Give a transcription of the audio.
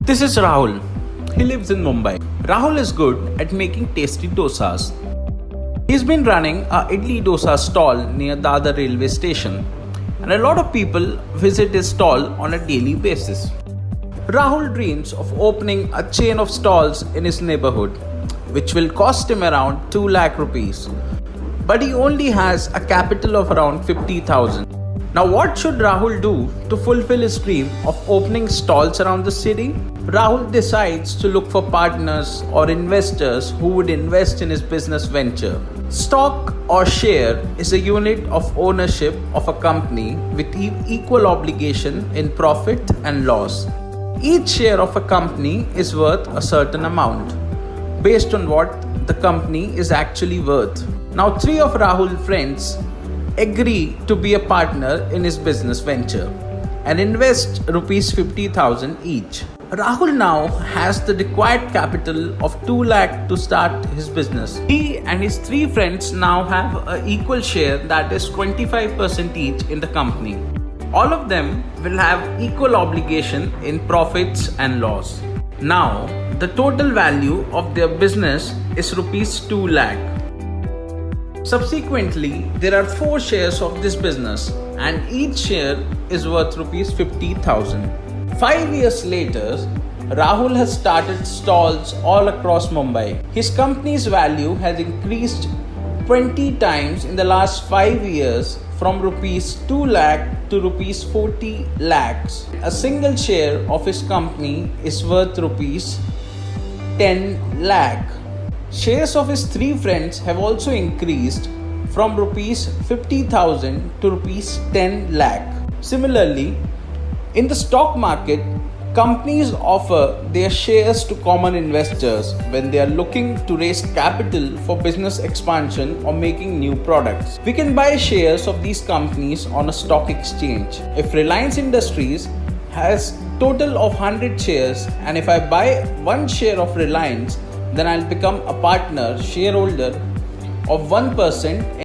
This is Rahul. He lives in Mumbai. Rahul is good at making tasty dosas. He's been running a idli dosa stall near Dadar railway station, and a lot of people visit his stall on a daily basis. Rahul dreams of opening a chain of stalls in his neighborhood, which will cost him around 2 lakh rupees. But he only has a capital of around 50,000. Now, what should Rahul do to fulfill his dream of opening stalls around the city? Rahul decides to look for partners or investors who would invest in his business venture. Stock or share is a unit of ownership of a company with equal obligation in profit and loss. Each share of a company is worth a certain amount based on what the company is actually worth. Now, 3 of Rahul's friends agree to be a partner in his business venture and invest rupees 50,000 each. Rahul now has the required capital of 2 lakh to start his business. He and his 3 friends now have an equal share, that is 25% each in the company. All of them will have equal obligation in profits and loss. Now, the total value of their business is rupees 2 lakh. Subsequently, there are 4 shares of this business and each share is worth rupees 50,000. 5 years later, Rahul has started stalls all across Mumbai. His company's value has increased 20 times in the last 5 years from rupees 2 lakh to rupees 40 lakhs. A single share of his company is worth rupees 10 lakh. Shares of his 3 friends have also increased from rupees 50,000 to rupees 10 lakh. Similarly, in the stock market, companies offer their shares to common investors when they are looking to raise capital for business expansion or making new products. We can buy shares of these companies on a stock exchange. If Reliance Industries has total of 100 shares and if I buy 1 share of Reliance, then I'll become a partner shareholder of 1%